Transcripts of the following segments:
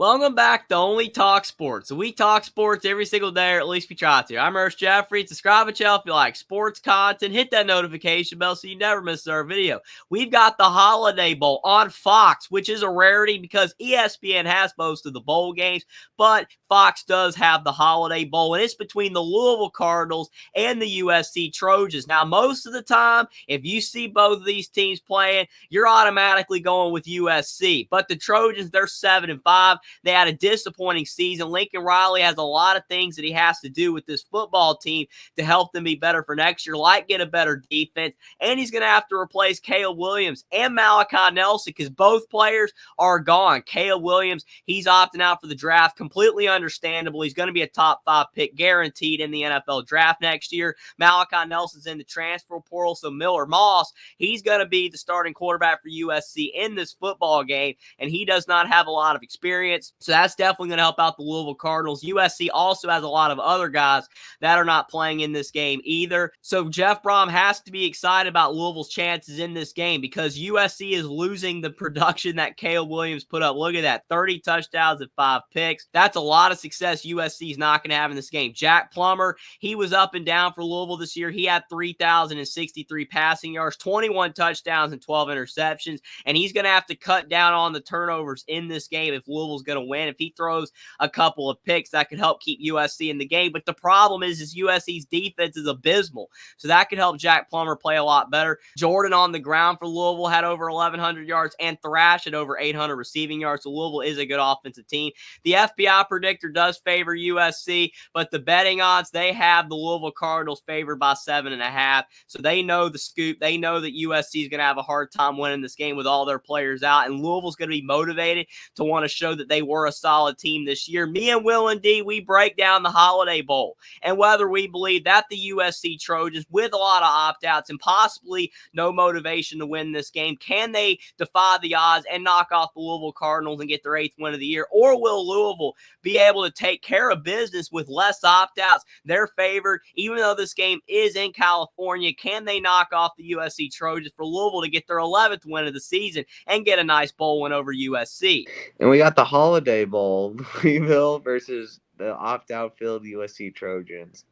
Welcome back to Only Talk Sports. We talk sports every single day, or at least we try to. I'm Ernst Jeffrey. Subscribe to the channel if you like sports content. Hit that notification bell so you never miss our video. We've got the Holiday Bowl on Fox, which is a rarity because ESPN has most of the bowl games, but Fox does have the Holiday Bowl, and it's between the Louisville Cardinals and the USC Trojans. Now, most of the time, if you see both of these teams playing, you're automatically going with USC. But the Trojans, they're 7-5. They had a disappointing season. Lincoln Riley has a lot of things that he has to do with this football team to help them be better for next year, like get a better defense. And he's going to have to replace Caleb Williams and Malachi Nelson because both players are gone. Caleb Williams, he's opting out for the draft. Completely understandable. He's going to be a top 5 pick guaranteed in the NFL draft next year. Malachi Nelson's in the transfer portal. So Miller Moss, he's going to be the starting quarterback for USC in this football game. And he does not have a lot of experience. So that's definitely going to help out the Louisville Cardinals. USC also has a lot of other guys that are not playing in this game either. So Jeff Brohm has to be excited about Louisville's chances in this game because USC is losing the production that Caleb Williams put up. Look at that, 30 touchdowns and 5 picks. That's a lot of success USC is not going to have in this game. Jack Plummer, he was up and down for Louisville this year. He had 3,063 passing yards, 21 touchdowns, and 12 interceptions. And he's going to have to cut down on the turnovers in this game if Louisville's going to win. If he throws a couple of picks, that could help keep USC in the game. But the problem is USC's defense is abysmal. So that could help Jack Plummer play a lot better. Jordan on the ground for Louisville had over 1,100 yards and Thrash had over 800 receiving yards. So Louisville is a good offensive team. The FPI predictor does favor USC, but the betting odds, they have the Louisville Cardinals favored by 7.5. So they know the scoop. They know that USC is going to have a hard time winning this game with all their players out. And Louisville's going to be motivated to want to show that they were a solid team this year. Me and WillND, we break down the Holiday Bowl and whether we believe that the USC Trojans, with a lot of opt-outs and possibly no motivation to win this game, can they defy the odds and knock off the Louisville Cardinals and get their 8th win of the year? Or will Louisville be able to take care of business with less opt-outs? They're favored. Even though this game is in California, can they knock off the USC Trojans for Louisville to get their 11th win of the season and get a nice bowl win over USC? And we got the Holiday Bowl, Louisville versus the opt-out filled USC Trojans.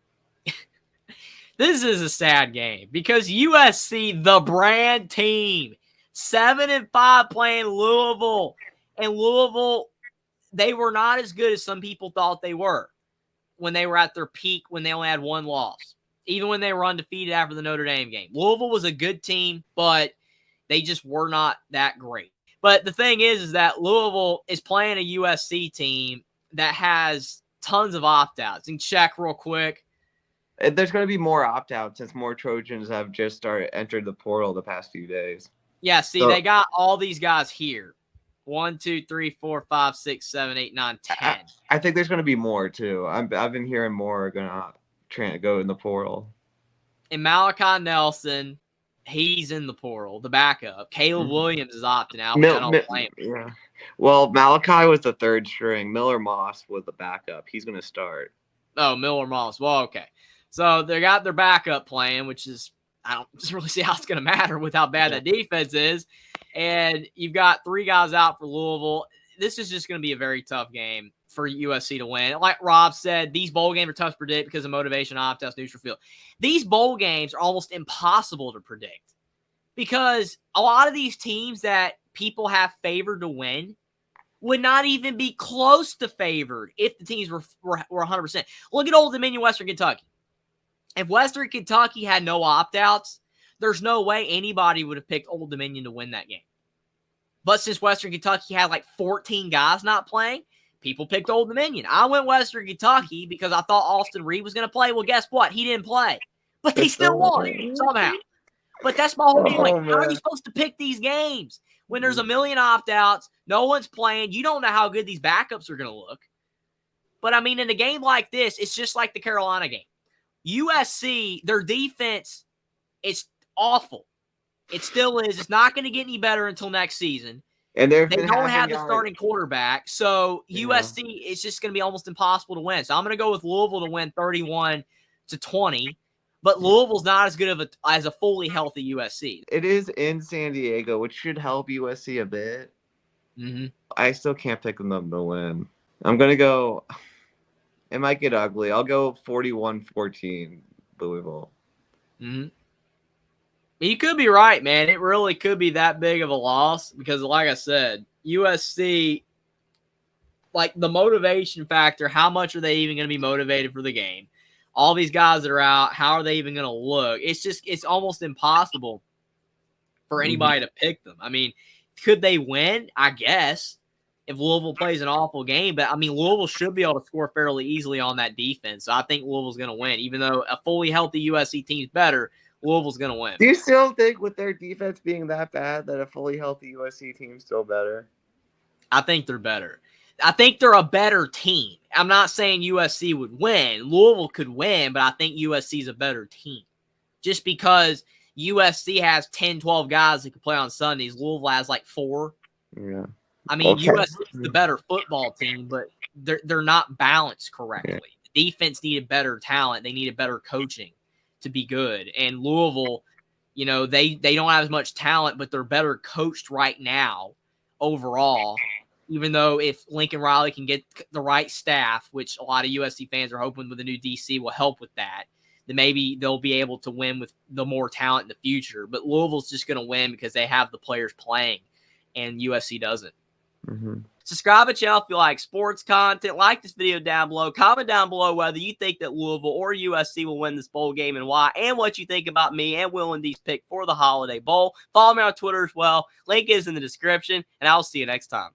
This is a sad game because USC, the brand team, 7-5 playing Louisville. And Louisville, they were not as good as some people thought they were when they were at their peak, when they only had one loss, even when they were undefeated after the Notre Dame game. Louisville was a good team, but they just were not that great. But the thing is that Louisville is playing a USC team that has tons of opt-outs. And check real quick. There's going to be more opt-outs since more Trojans have just entered the portal the past few days. Yeah, see, they got all these guys here. 1, 2, 3, 4, 5, 6, 7, 8, 9, 10. I think there's going to be more, too. I've been hearing more are going to go in the portal. And Malachi Nelson, he's in the portal, the backup. Caleb Williams is opting out, which I don't blame him. Yeah. Well, Malachi was the third string. Miller Moss was the backup. He's going to start. Oh, Miller Moss. Well, okay. So they got their backup playing, which is, I don't just really see how it's going to matter with how bad that defense is. And you've got 3 guys out for Louisville. This is just going to be a very tough game for USC to win. Like Rob said, these bowl games are tough to predict because of motivation, opt-outs, neutral field. These bowl games are almost impossible to predict because a lot of these teams that people have favored to win would not even be close to favored if the teams were 100%. Look at Old Dominion, Western Kentucky. If Western Kentucky had no opt-outs, there's no way anybody would have picked Old Dominion to win that game. But since Western Kentucky had like 14 guys not playing, people picked Old Dominion. I went Western Kentucky because I thought Austin Reed was going to play. Well, guess what? He didn't play. But they still won somehow. But that's my whole point. How are you supposed to pick these games when there's a million opt-outs, no one's playing, you don't know how good these backups are going to look? But, I mean, in a game like this, it's just like the Carolina game. USC, their defense, it's awful. It still is. It's not going to get any better until next season. And they don't have the starting quarterback. So USC, it's just going to be almost impossible to win. So I'm going to go with Louisville to win 31-20. But Louisville's not as good of as a fully healthy USC. It is in San Diego, which should help USC a bit. Mm-hmm. I still can't pick them to win. I'm going to go, it might get ugly. I'll go 41-14 Louisville. Mm-hmm. You could be right, man. It really could be that big of a loss because, like I said, USC, like the motivation factor, how much are they even going to be motivated for the game? All these guys that are out, how are they even going to look? It's almost impossible for anybody to pick them. I mean, could they win? I guess if Louisville plays an awful game, but I mean, Louisville should be able to score fairly easily on that defense. So I think Louisville's going to win, even though a fully healthy USC team's better. Louisville's going to win. Do you still think with their defense being that bad that a fully healthy USC team's still better? I think they're better. I think they're a better team. I'm not saying USC would win. Louisville could win, but I think USC is a better team. Just because USC has 10, 12 guys that can play on Sundays, Louisville has like 4. Yeah. I mean, Okay. USC is the better football team, but they're not balanced correctly. Yeah. The defense needed better talent. They needed better coaching to be good. And Louisville, you know, they don't have as much talent, but they're better coached right now overall. Even though if Lincoln Riley can get the right staff, which a lot of USC fans are hoping with the new DC will help with that, then maybe they'll be able to win with the more talent in the future. But Louisville's just going to win because they have the players playing, and USC doesn't. Mm-hmm. Subscribe to the channel if you like sports content. Like this video down below. Comment down below whether you think that Louisville or USC will win this bowl game and why, and what you think about me and WillND's pick for the Holiday Bowl. Follow me on Twitter as well. Link is in the description, and I'll see you next time.